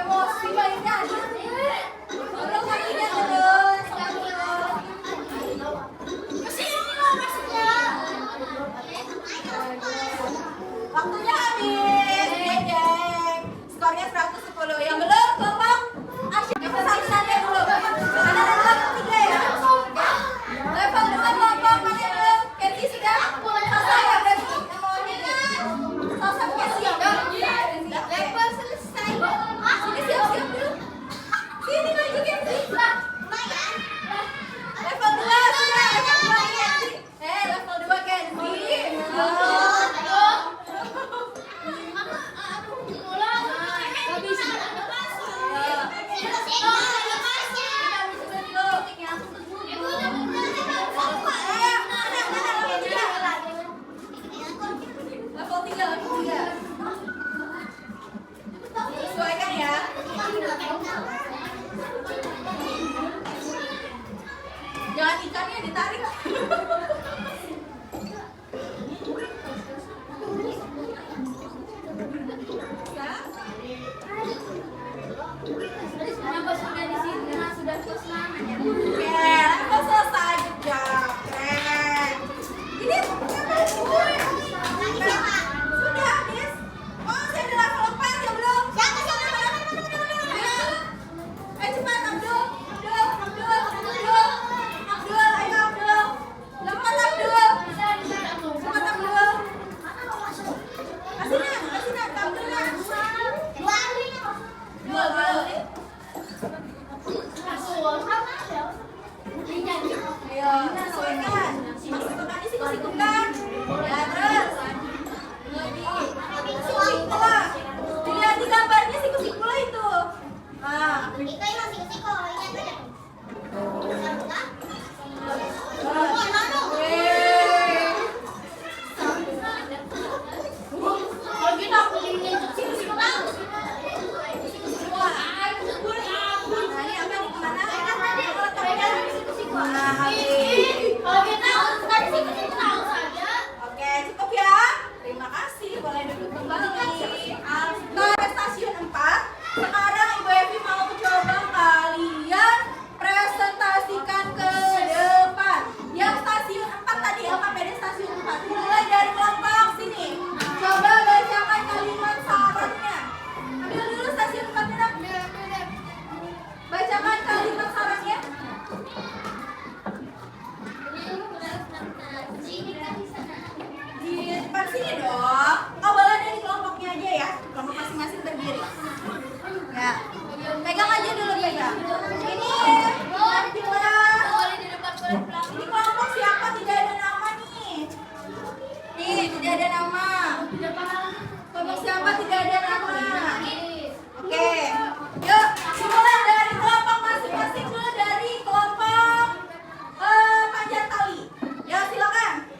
Speaker 1: emosi mainnya. Turun kakinya turun. Waktunya habis, geng. Skornya 110. Yang belum kelompok Asyik satu-satunya dulu. Mana ada level 3 ya? Level 2 kelompok mana yang belum? Kenzi sudah? Selesai ya berarti? Selesai Kenzi ya? Level selesai. Sini siap-siap dulu. Sini maju Kenzi. Level 2 sudah. Level 2 Kenzi. Level 2 Kenzi. Level 3. Sesuaikan ya. Jangan ikannya ditarik. Oke, level selesai juga. Keren. Ini sudah habis. Oh, saya di level 4 ya belum? Ayo cepat Abdul. Ayo Abdul. Ayo, sesuaikan. Masukkan di siku-sikukan. Ya, terus. Lebih. Siku-siku lah. Dilihat di gambarnya siku-siku lah itu. Nah.
Speaker 2: Ito yung siku-siku. Ingat aja.
Speaker 1: Kalau gitu aku siku-siku tahu. Nah, ini apa nih kemana? Nah, habis. Oke, cukup ya. Terima kasih. Boleh duduk kembali. Nah, stasiun 4. Sekarang Ibu Evi mau coba kalian presentasikan ke depan. Yang stasiun 4 tadi, LKPD stasiun 4. Mulai dari kelompok sini. Coba bacakan kalimat sarannya. Ambil dulu stasiun 4 Dina. Bacakan kalimat sarannya. Di depan sini dong. Oh, boleh dari kelompoknya aja ya. Kelompok masing-masing berdiri. Ya. Pegang aja dulu, pegang. Ini ini kelompok siapa? Tidak ada nama nih. Nih, tidak ada nama. Kelompok siapa? Tidak ada nama. Oke. Yuk, dimulai dari kelompok masing-masing dulu, dari kelompok panjat tali. Ya, silakan.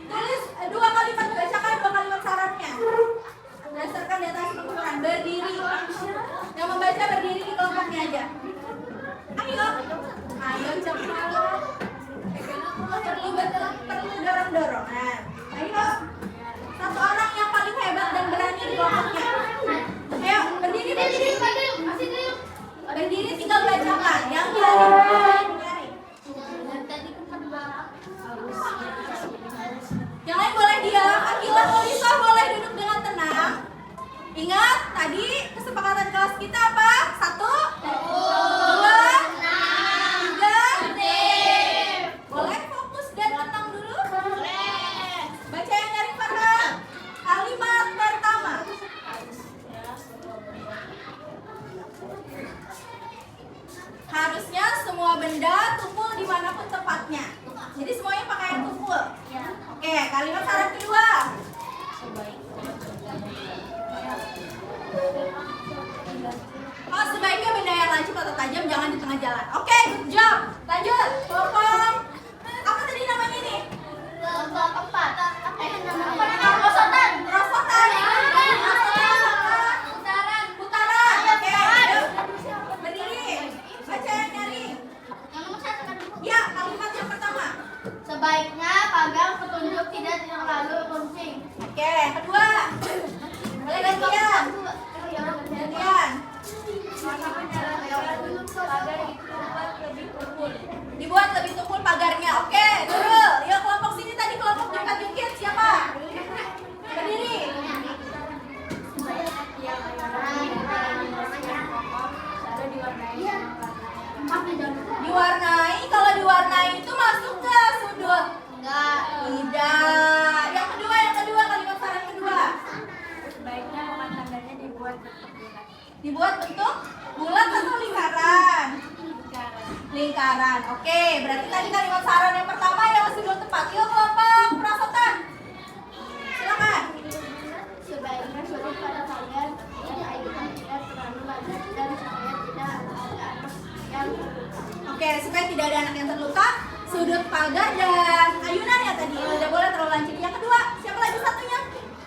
Speaker 1: Tulis 2 kalimat, bacakan 2 kalimat sarannya. Berdasarkan data pengukuran, berdiri. Yang membaca berdiri di kelompoknya aja. Ayo. Ayo cepat. Perlu dorong-dorong. Nah, ayo. Satu orang yang paling hebat dan berani di kelompoknya. Ayo, berdiri. Berdiri tinggal bacakan. Yang nyari. Yang lain boleh diam. Akila, Melisa boleh duduk dengan tenang. Ingat, tadi kesepakatan kelas kita apa? 1, 2, 3. Boleh fokus dan tenang dulu? Baca yang nyari Farhan. Kalimat pertama. Harusnya semua benda tumpul dimanapun tempatnya. Jadi semuanya pakai yang tumpul. Oke, kalimat saran kedua. Oh, sebaiknya benda yang lancip atau tajam jangan di tengah jalan. Oke, good job. Lanjut, kelompok. Apa tadi namanya nih? Rosotan. Putaran. Oke, ayo. Berdiri. Baca yang nyari. Ya, kalimat yang pertama.
Speaker 2: Sebaiknya pagang petunjuk tidak terlalu runcing.
Speaker 1: Oke, kedua. Boleh gantian. Dibuat lebih tumpul pagarnya. Oke, Nurul. Yuk kelompok sini tadi kelompok jungkat-jungkit siapa? Berdiri. Diwarnai. Kalau diwarnai itu masuk ke sudut?
Speaker 2: Enggak.
Speaker 1: Tidak. Yang kedua kalimat saran kedua.
Speaker 2: Sebaiknya rumah tangganya
Speaker 1: Dibuat bentuk bulat atau lingkaran? Lingkaran. Oke, berarti tadi kalimat saran yang pertama yang masih belum tepat. Yuk kelompok perosotan. Silakan.
Speaker 2: Sebaiknya sudut pada pagar tidak terlalu padat dan supaya tidak ada anak yang
Speaker 1: Oke, supaya tidak ada anak yang terluka. Sudut pagar dan ayunan ya tadi. Tidak boleh terlalu lancip. Yang kedua, siapa lagi satunya?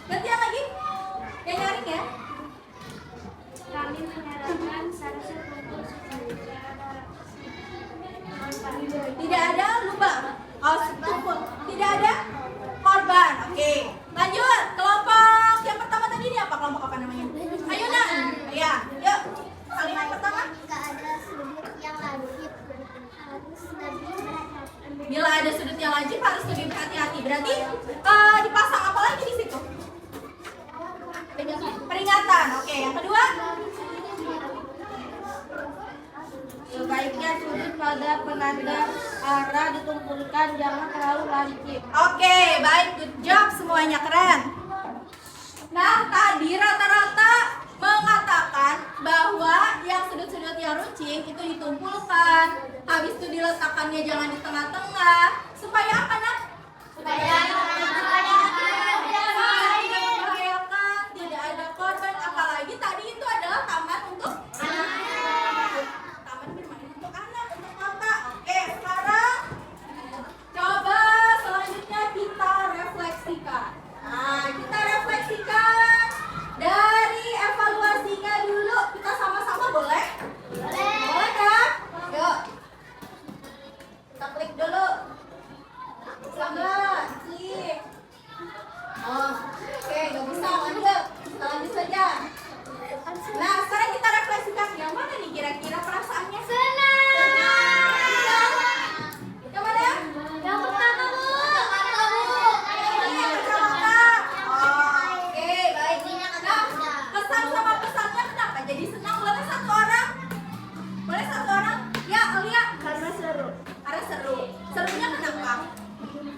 Speaker 1: Gantian lagi. Yang nyaring ya.
Speaker 2: kami menyarankan seharusnya tumpul
Speaker 1: Tidak ada lubang. Oh, tumpul. Tidak ada korban. Oke. Lanjut. Kelompok yang pertama tadi ini apa? Kelompok apa namanya? Ayunan. Ya. Yuk. Kalimat pertama.
Speaker 2: jika ada sudut yang lancip harus lebih berhati-hati.
Speaker 1: Bila ada sudut yang lancip harus lebih berhati-hati. Berarti dipasang apa lagi di situ? Peringatan. Oke. Yang kedua.
Speaker 2: Sebaiknya sudut pada penanda arah ditumpulkan, jangan terlalu lancip.
Speaker 1: Oke, baik, good job semuanya, keren. Nah, tadi rata-rata mengatakan bahwa yang sudut-sudut yang runcing itu ditumpulkan, habis itu diletakkannya jangan di tengah-tengah, supaya apa nak? Supaya tidak membahayakan, tidak ada korban, apalagi tadi itu adalah taman untuk anak. Taman bermain untuk anak, untuk kota. Oke, sekarang coba selanjutnya kita refleksikan. Nah, kita refleksikan dari evaluasinya dulu. Kita sama-sama boleh? Boleh kan? Yuk. Kita klik dulu. Sangga, klik. Oh, oke, gak bisa, lanjut. Kita lanjut saja. Nah, sekarang kita refleksikan. Yang mana nih kira-kira perasaannya? Senang. Yang mana?
Speaker 2: Yang pertama, Bu.
Speaker 1: Yang kecamatan. Oke, baik. Nah, kesan sama pesannya kenapa jadi senang? Boleh satu orang? Boleh satu orang? Ya, Alia.
Speaker 2: Karena seru.
Speaker 1: Karena seru. Serunya kenapa?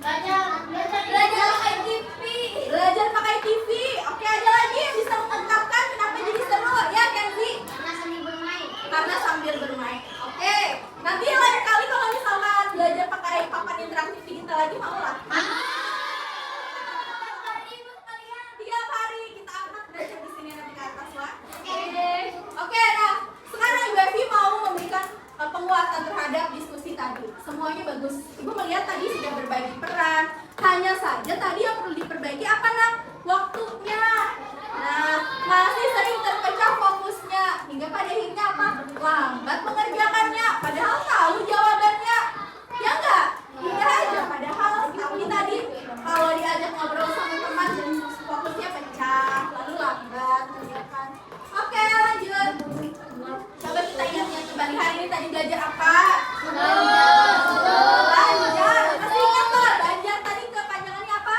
Speaker 2: Belajar pakai TV.
Speaker 1: Belajar pakai TV. Oke, ada lagi yang bisa mengungkapkan kenapa jadi seru? Ya, Kenzi?
Speaker 2: Karena sambil bermain.
Speaker 1: Karena sambil bermain. Oke. Nanti lain kali kalau misalkan belajar pakai papan interaktif digital lagi mau lah. Tiap hari kita angkat belajar di sini nanti ke atas lah. Oke, nah sekarang Ibu Evi mau memberikan penguatan terhadap diskusi tadi. Semuanya bagus. Ibu melihat tadi sudah berbagi peran. Hanya saja tadi yang perlu diperbaiki apa nak? Waktunya. Nah, masih sering terpecah fokusnya hingga pada akhirnya apa? Lambat mengerjakannya. Padahal tahu jawabannya. Ya enggak? Tidak aja. Padahal tapi tadi kalau diajak ngobrol sama teman fokusnya pecah, lalu lambat mengerjakan. Oke, lanjut. Coba kita ingat-ingat kembali hari ini tadi belajar apa? Belajar. Masih ingat tuh? Belajar tadi kepanjangannya apa?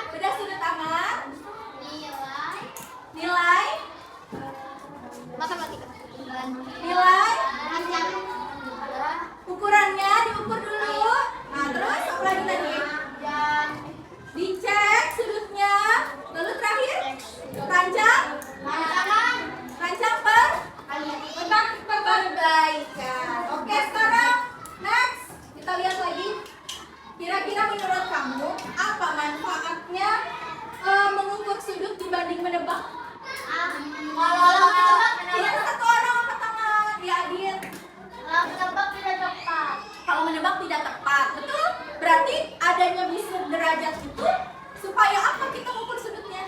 Speaker 1: Bedah sudut tangan. Nilai.
Speaker 2: Matematika.
Speaker 1: Nilai. Ukurannya diukur dulu. Nah, terus apa lagi tadi? Dicek sudutnya. Lalu terakhir rancang. Rancang perbaikan. Oke, sekarang next kita lihat lagi. Kira-kira menurut kamu apa manfaatnya mengukur sudut dibanding menebak? Iya, satu orang angkat tangan. Ya, Adit. Kalau menebak tidak tepat, betul? Berarti adanya bisur derajat itu supaya apa kita mengukur sudutnya?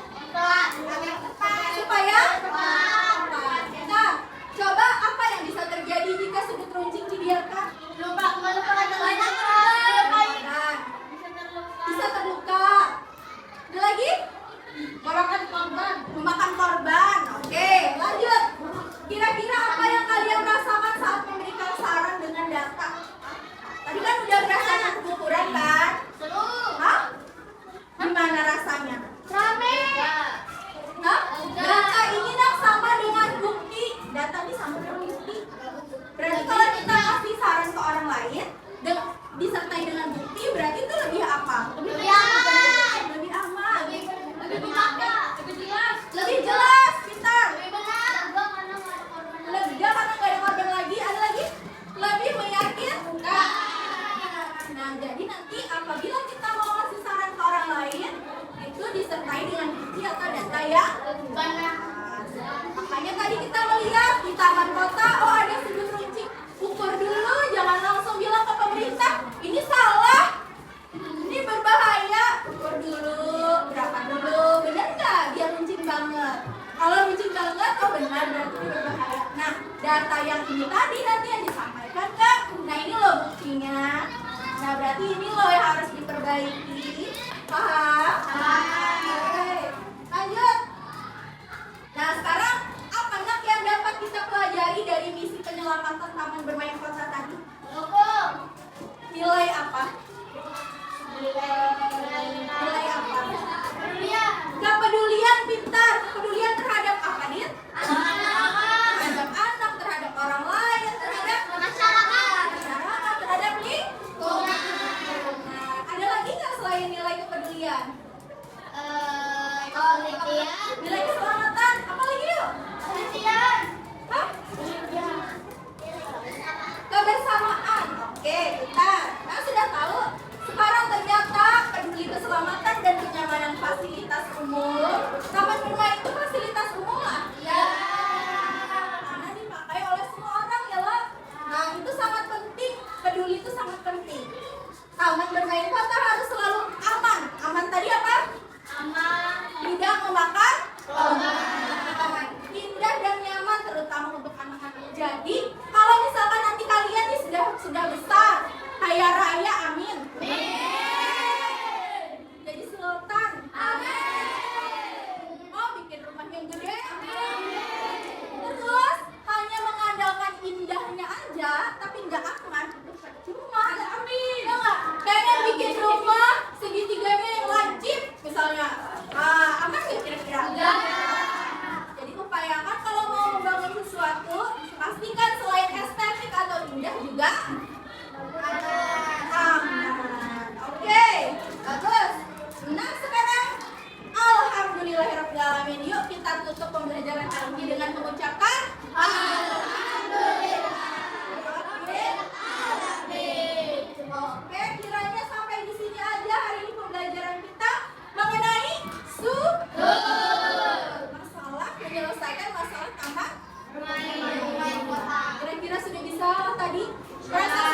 Speaker 1: Supaya tepat. Nah, coba apa yang bisa terjadi jika sudut runcing dibiarkan? Nah, bisa terluka. Ada lagi? Memakan korban. Oke, lanjut. Kira-kira apa yang kalian rasakan saat memberikan saran dengan data? Tadi kan udah berdasarkan pengukuran kan? Hah? Gimana rasanya? Hah? Data ini nak sama dengan bukti. Data ini sama dengan bukti. Berarti kalau kita kasih saran ke orang lain disertai dengan bukti, berarti itu lebih apa? Lebih aman. Lebih jelas, pintar. Lega karena nggak ada korban lagi. Ada lagi? Lebih meyakinkan. Nah, jadi nanti apabila kita mau kasih saran ke orang lain, itu disertai dengan bukti atau data ya. Makanya tadi kita melihat di taman kota, oh ada sudut runcing. Ukur dulu, jangan langsung bilang ke pemerintah, ini salah, ini berbahaya. Ukur dulu, berapa dulu, benar nggak? Biar runcing banget. Kalau runcing banget, oh benar berarti ini berbahaya. Nah, data yang ini tadi nanti yang disampaikan ke, nah ini loh buktinya. Nah berarti ini loh yang harus diperbaiki. Paham? Oke. Lanjut. Nah sekarang apa nak yang dapat kita pelajari dari misi penyelamatan taman bermain kota tadi? Nilai apa? Nilai apa? Kepedulian, pintar. Kepedulian terhadap apa, Dit? Terhadap anak, terhadap orang lain, terhadap masyarakat, terhadap lingkungan. Nah, ada lagi nggak selain nilai kepedulian? Nilai keselamatan. Apa lagi yuk? Hah? Kebersamaan. Oke, kita sudah tahu. Sekarang ternyata peduli keselamatan dan kenyamanan fasilitas umum. Taman bermain itu fasilitas umum lah. Karena dipakai oleh semua orang ya loh. Nah itu sangat penting. Peduli itu sangat penting. Taman bermain kota harus selalu aman. Aman tadi apa? Tidak memakan korban. Indah dan nyaman terutama untuk anak-anak. Jadi kalau misalkan nanti kalian nih sudah besar, kaya raya, amin. Jadi sultan, oh bikin rumah yang gede, terus hanya mengandalkan indahnya aja, tapi nggak aman, cuma nggak amin, ya nggak? Pengen bikin rumah segitiganya yang lancip, misalnya, aman nggak kira-kira? Jadi upayakan kalau mau membangun sesuatu, pastikan selain estetik atau indah juga aman. Oke, bagus. Nah sekarang alhamdulillahirrahmanirrahim. Yuk kita tutup pembelajaran hari ini dengan mengucapkan alhamdulillah. Oke, kiranya sampai di sini aja hari ini pembelajaran kita mengenai masalah menyelesaikan masalah taman. Kira-kira sudah bisa tadi? Proses